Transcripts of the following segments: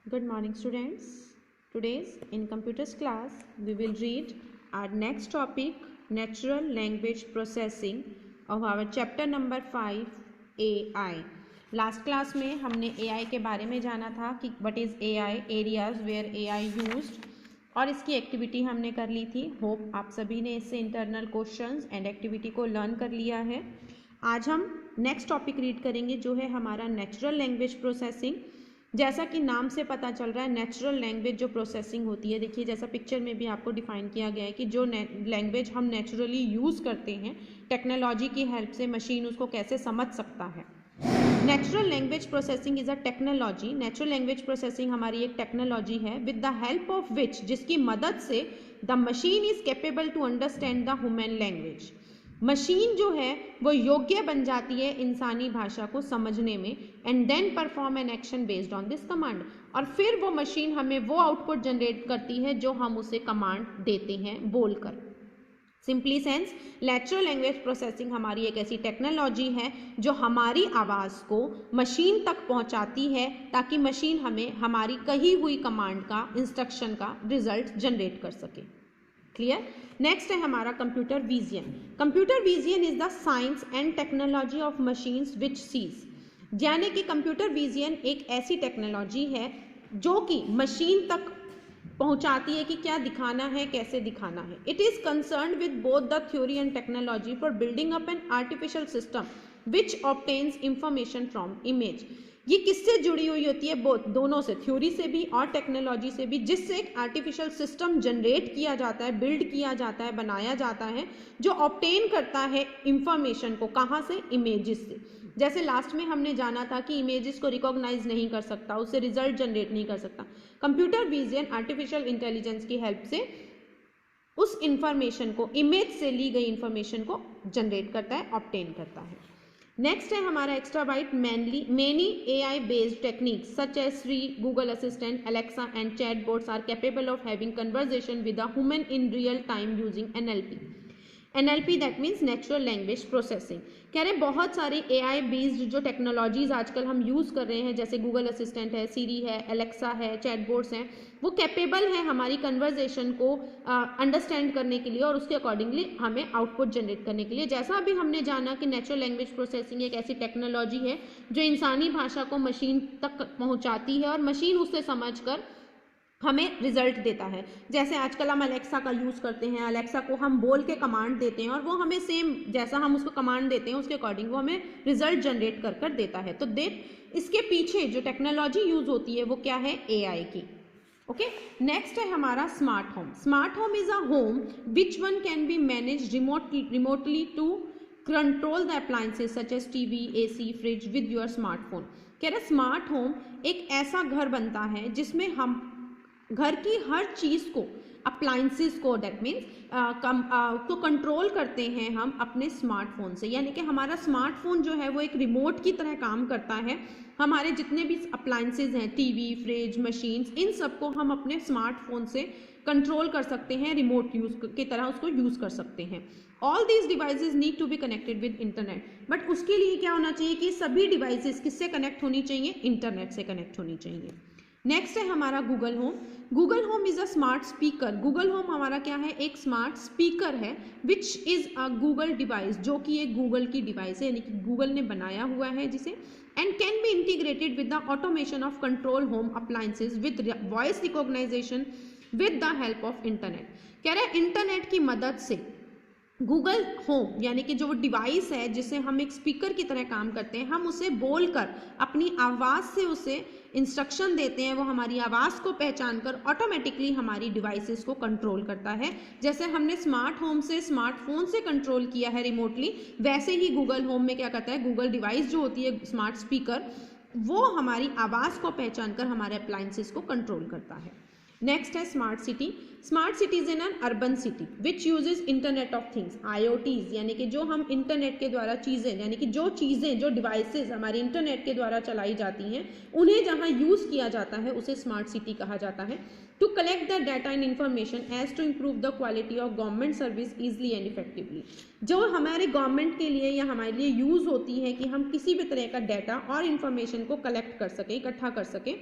Good morning, students. Today's in computers class we will read our next topic, natural language processing of our chapter number 5 AI. Last class में हमने AI के बारे में जाना था कि what is AI, areas where AI used, और इसकी एक्टिविटी हमने कर ली थी. होप आप सभी ने इससे इंटरनल क्वेश्चंस एंड एक्टिविटी को लर्न कर लिया है. आज हम नेक्स्ट टॉपिक रीड करेंगे जो है हमारा नेचुरल लैंग्वेज प्रोसेसिंग. जैसा कि नाम से पता चल रहा है नेचुरल लैंग्वेज जो प्रोसेसिंग होती है, देखिए जैसा पिक्चर में भी आपको डिफाइन किया गया है कि जो लैंग्वेज हम नेचुरली यूज़ करते हैं टेक्नोलॉजी की हेल्प से मशीन उसको कैसे समझ सकता है. Natural language processing is a technology. Natural language processing हमारी एक टेक्नोलॉजी है with the help of which, जिसकी मदद से the machine is capable to understand the human language. Machine जो है वो योग्य बन जाती है इंसानी भाषा को समझने में and then perform an action based on this command. और फिर वो मशीन हमें वो आउटपुट जनरेट करती है जो हम उसे कमांड देते हैं बोलकर. Simply sense natural language processing हमारी एक ऐसी टेक्नोलॉजी है जो हमारी आवाज़ को मशीन तक पहुंचाती है ताकि मशीन हमें हमारी कही हुई कमांड का, इंस्ट्रक्शन का रिजल्ट जनरेट कर सके. क्लियर. नेक्स्ट है हमारा computer vision. Computer vision is the science and technology of machines which sees. यानी कि कंप्यूटर विजन एक ऐसी टेक्नोलॉजी है जो कि मशीन तक पहुंचाती है कि क्या दिखाना है, कैसे दिखाना है. It is concern with both the theory and technology for building up an artificial system which obtains information from image. ये किससे जुड़ी हुई होती है? बोथ, दोनों से, थ्योरी से भी और टेक्नोलॉजी से भी, जिससे एक आर्टिफिशियल सिस्टम जनरेट किया जाता है, बिल्ड किया जाता है, बनाया जाता है, जो ऑब्टेन करता है इंफॉर्मेशन को. कहाँ से? इमेजेस से. जैसे लास्ट में हमने जाना था कि इमेजेस को रिकॉग्नाइज नहीं कर सकता, उससे रिजल्ट जनरेट नहीं कर सकता. कंप्यूटर विजन आर्टिफिशियल इंटेलिजेंस की हेल्प से उस इंफॉर्मेशन को, इमेज से ली गई इंफॉर्मेशन को जनरेट करता है, ऑब्टेन करता है. नेक्स्ट है हमारा extra byte. Many AI based techniques such as Siri, Google Assistant, Alexa and chatbots are capable of having conversation with a human in real time using NLP. NLP that means natural language processing. कह रहे बहुत सारी AI based जो technologies आजकल हम use कर रहे हैं, जैसे गूगल असिस्टेंट है, सीरी है, एलेक्सा है, चैटबोट्स हैं, वो कैपेबल है हमारी कन्वर्जेशन को अंडरस्टैंड करने के लिए और उसके अकॉर्डिंगली हमें आउटपुट जनरेट करने के लिए. जैसा अभी हमने जाना कि नेचुरल लैंग्वेज प्रोसेसिंग एक ऐसी टेक्नोलॉजी है जो इंसानी भाषा को मशीन तक पहुँचाती है और मशीन उससे समझ कर हमें रिजल्ट देता है. जैसे आजकल हम अलेक्सा का यूज़ करते हैं, अलेक्सा को हम बोल के कमांड देते हैं और वो हमें सेम जैसा हम उसको कमांड देते हैं उसके अकॉर्डिंग वो हमें रिजल्ट जनरेट कर कर देता है. तो इसके पीछे जो टेक्नोलॉजी यूज़ होती है वो क्या है? AI की. ओके. नेक्स्ट है हमारा smart home. Smart home is a home which one can be manage remotely to control the appliances such as TV, AC, fridge with your smartphone. कह रहे स्मार्ट होम एक ऐसा घर बनता है जिसमें हम घर की हर चीज़ को, अप्लायंसेस को, दैट मीन्स को कंट्रोल करते हैं हम अपने स्मार्टफोन से. यानी कि हमारा स्मार्टफोन जो है वो एक रिमोट की तरह काम करता है. हमारे जितने भी अप्लायंसेस हैं, TV, फ्रिज, मशीन्स, इन सबको हम अपने स्मार्टफोन से कंट्रोल कर सकते हैं, रिमोट यूज़ की तरह उसको यूज़ कर सकते हैं. All these devices need to be connected with internet. But उसके लिए क्या होना चाहिए कि सभी डिवाइसेस किससे कनेक्ट होनी चाहिए? इंटरनेट से कनेक्ट होनी चाहिए. नेक्स्ट है हमारा Google home. Google home is a smart speaker. Google home हमारा क्या है? एक स्मार्ट स्पीकर है which is a Google device, जो कि एक गूगल की डिवाइस है, यानी कि गूगल ने बनाया हुआ है जिसे, and can be integrated with the automation of control home appliances with voice recognization with the help of internet. कह रहे हैं इंटरनेट की मदद से गूगल होम यानी कि जो डिवाइस है जिसे हम एक स्पीकर की तरह काम करते हैं, हम उसे बोलकर अपनी आवाज़ से उसे इंस्ट्रक्शन देते हैं, वो हमारी आवाज़ को पहचान कर ऑटोमेटिकली हमारी डिवाइसेस को कंट्रोल करता है. जैसे हमने स्मार्ट होम से, स्मार्टफोन से कंट्रोल किया है रिमोटली, वैसे ही गूगल होम में क्या करता है? गूगल डिवाइस जो होती है, स्मार्ट स्पीकर, वो हमारी आवाज़ को पहचान कर हमारे अप्लायंसेस को कंट्रोल करता है. नेक्स्ट है smart city. Smart city is in an urban city which uses internet of things, IoTs, यानी कि जो हम इंटरनेट के द्वारा चीज़ें, यानी कि जो चीज़ें, जो डिवाइसेज हमारी इंटरनेट के द्वारा चलाई जाती हैं, उन्हें जहाँ यूज़ किया जाता है उसे स्मार्ट सिटी कहा जाता है. To collect the data and information as to improve the quality of government service easily and effectively. जो हमारे गवर्नमेंट के लिए या हमारे लिए यूज़ होती है कि हम किसी भी तरह का डाटा और इन्फॉर्मेशन को कलेक्ट कर सकें, इकट्ठा कर सकें,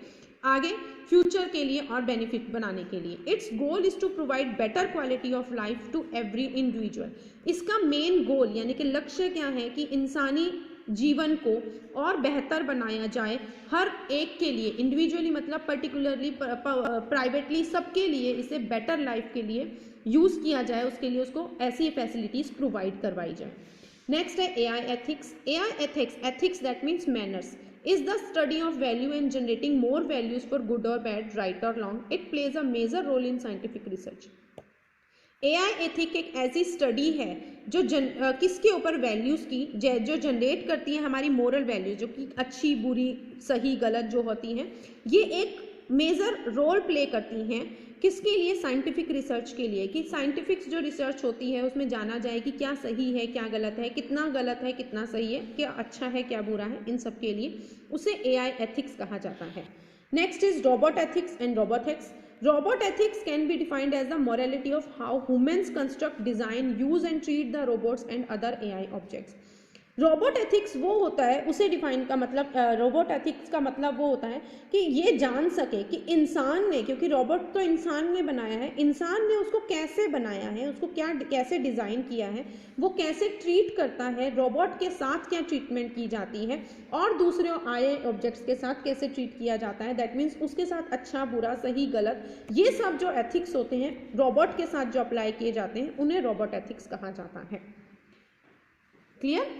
आगे फ्यूचर के लिए और बेनिफिट बनाने के लिए। Its goal is to provide better quality of life to every individual. इसका मेन गोल यानी कि लक्ष्य क्या है कि इंसानी जीवन को और बेहतर बनाया जाए हर एक के लिए, इंडिविजुअली मतलब पर्टिकुलरली, प्राइवेटली, सबके लिए इसे बेटर लाइफ के लिए यूज़ किया जाए, उसके लिए उसको ऐसी फैसिलिटीज़ प्रोवाइड करवाई जाए। नेक्स्ट है AI ethics. AI ethics that means manners is the study of value and generating more values for good or bad, right or wrong. It plays a major role in scientific research. AI ethic एक ऐसी study है जो किसके ऊपर values की जो generate करती है हमारी मोरल वैल्यूज, जो कि अच्छी बुरी सही गलत जो होती हैं, ये एक मेजर रोल प्ले करती हैं किसके लिए, साइंटिफिक रिसर्च के लिए, कि साइंटिफिक जो रिसर्च होती है उसमें जाना जाए कि क्या सही है क्या गलत है, कितना गलत है कितना सही है, क्या अच्छा है क्या बुरा है, इन सब के लिए उसे AI एथिक्स कहा जाता है। Next is robot ethics and robotics. Robot ethics can be defined as the morality of how humans construct, design, use and treat the robots and other AI objects. Robot ethics वो होता है, उसे define का मतलब, robot ethics का मतलब वो होता है कि ये जान सके कि इंसान ने, क्योंकि रोबोट तो इंसान ने बनाया है, इंसान ने उसको कैसे बनाया है, उसको क्या कैसे डिज़ाइन किया है, वो कैसे ट्रीट करता है, रोबोट के साथ क्या ट्रीटमेंट की जाती है और दूसरे AI ऑब्जेक्ट्स के साथ कैसे ट्रीट किया जाता है, दैट मीन्स उसके साथ अच्छा बुरा सही गलत, ये सब जो एथिक्स होते हैं रोबोट के साथ जो अप्लाई किए जाते हैं उन्हें रोबोट एथिक्स कहा जाता है। क्लियर?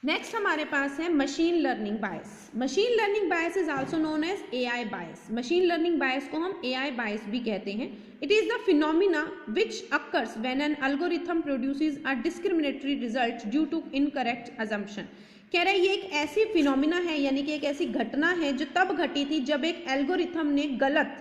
नेक्स्ट हमारे पास है machine learning bias. Machine learning bias is also known as AI bias. Machine learning bias को हम AI बायस भी कहते हैं। It is the phenomena which occurs when an algorithm produces a discriminatory result due to incorrect assumption. कह रहे ये एक ऐसी फिनोमिना है, यानी कि एक ऐसी घटना है जो तब घटी थी जब एक एल्गोरिथम ने गलत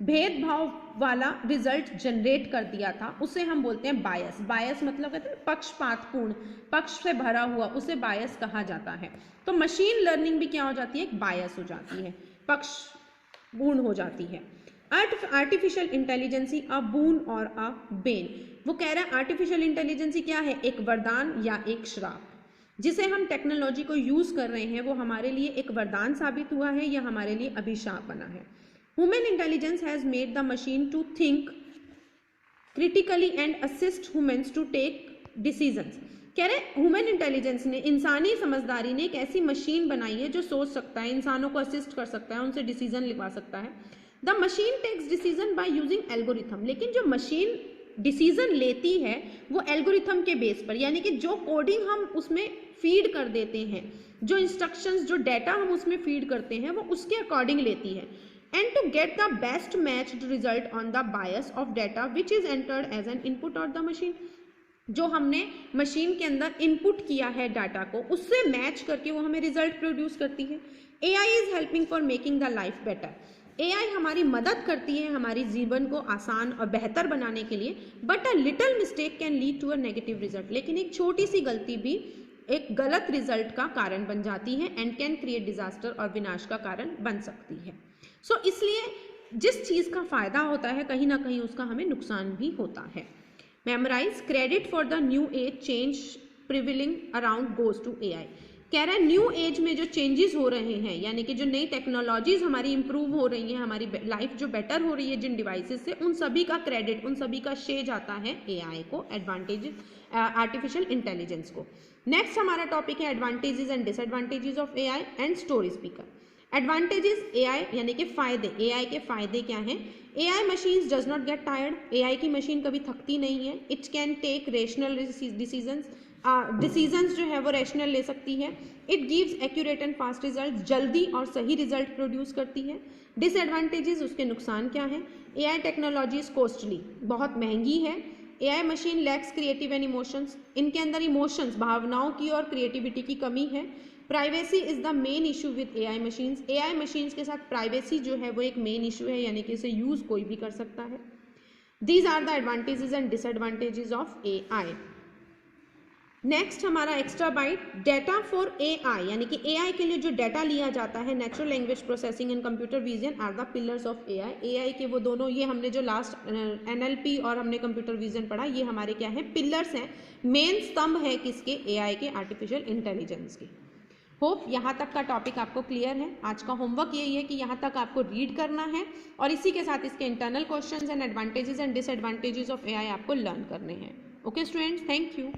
भेदभाव वाला रिजल्ट जनरेट कर दिया था, उसे हम बोलते हैं बायस। बायस मतलब कहते हैं पक्षपातपूर्ण, पक्ष से भरा हुआ, उसे बायस कहा जाता है। तो मशीन लर्निंग भी क्या हो जाती है, एक बायस हो जाती है, पक्षपूर्ण हो जाती है। आर्टिफिशियल इंटेलिजेंसी अ बून और अ बेन। वो कह रहा है आर्टिफिशियल इंटेलिजेंसी क्या है, एक वरदान या एक श्राप। जिसे हम टेक्नोलॉजी को यूज कर रहे हैं वो हमारे लिए एक वरदान साबित हुआ है या हमारे लिए अभिशाप बना है। Human intelligence has made the machine to think critically and assist humans to take decisions. कह रहे ह्यूमन इंटेलिजेंस ने, इंसानी समझदारी ने एक ऐसी मशीन बनाई है जो सोच सकता है, इंसानों को असिस्ट कर सकता है, उनसे डिसीजन लिखवा सकता है। The machine takes decision by using algorithm. लेकिन जो मशीन डिसीजन लेती है वो एल्गोरिथम के बेस पर, यानी कि जो कोडिंग हम उसमें फीड कर देते हैं, जो इंस्ट्रक्शंस, जो डाटा हम उसमें फीड करते हैं, वो उसके अकॉर्डिंग लेती है। And to get the best matched result on the bias of data which is entered as an input of the machine, जो हमने मशीन के अंदर इनपुट किया है डाटा को, उससे मैच करके वो हमें रिजल्ट प्रोड्यूस करती है। AI is helping for making the life better. AI हमारी मदद करती है हमारी जीवन को आसान और बेहतर बनाने के लिए, but a little mistake can lead to a negative result. लेकिन एक छोटी सी गलती भी एक गलत रिजल्ट का कारण बन जाती है एंड कैन क्रिएट डिजास्टर, और विनाश का कारण बन सकती है। इसलिए जिस चीज़ का फायदा होता है कहीं ना कहीं उसका हमें नुकसान भी होता है। Memorise, credit for the new age change prevailing around goes to AI। कह रहा है न्यू एज में जो चेंजेस हो रहे हैं, यानी कि जो नई टेक्नोलॉजीज हमारी इंप्रूव हो रही हैं, हमारी लाइफ जो बेटर हो रही है जिन डिवाइसेस से, उन सभी का क्रेडिट, उन सभी का श्रेय जाता है AI को, एडवांटेज आर्टिफिशियल इंटेलिजेंस को। नेक्स्ट हमारा टॉपिक है advantages and disadvantages of AI and story speaker. Advantages AI यानी कि फायदे, AI के फायदे क्या हैं। AI machines does not get tired. AI की मशीन कभी थकती नहीं है। It can take rational decisions जो है वो रैशनल ले सकती है। It gives accurate and fast result, जल्दी और सही रिजल्ट प्रोड्यूस करती है। डिसएडवांटेजेस, उसके नुकसान क्या हैं। AI टेक्नोलॉजी इज कॉस्टली, बहुत महंगी है। AI machine lakhs creative and emotions, इनके अंदर इमोशंस, भावनाओं की और क्रिएटिविटी की कमी है। Privacy is the main issue with AI machines. AI machines के साथ प्राइवेसी जो है वो एक मेन इशू है, यानी कि इसे यूज कोई भी कर सकता है। These are the advantages and disadvantages of AI। Next हमारा extra byte, data for AI, यानी कि AI के लिए जो डाटा लिया जाता है, natural language processing and computer vision are the pillars of AI। AI के वो दोनों, ये हमने जो लास्ट NLP और हमने कंप्यूटर विजन पढ़ा, ये हमारे क्या है, पिलर्स हैं, मेन स्तंभ है किसके, AI के, आर्टिफिशियल इंटेलिजेंस के। होप यहाँ तक का टॉपिक आपको क्लियर है। आज का होमवर्क यही है कि यहाँ तक आपको रीड करना है और इसी के साथ इसके internal questions and advantages and disadvantages of AI आपको लर्न करने हैं। Okay students, thank you.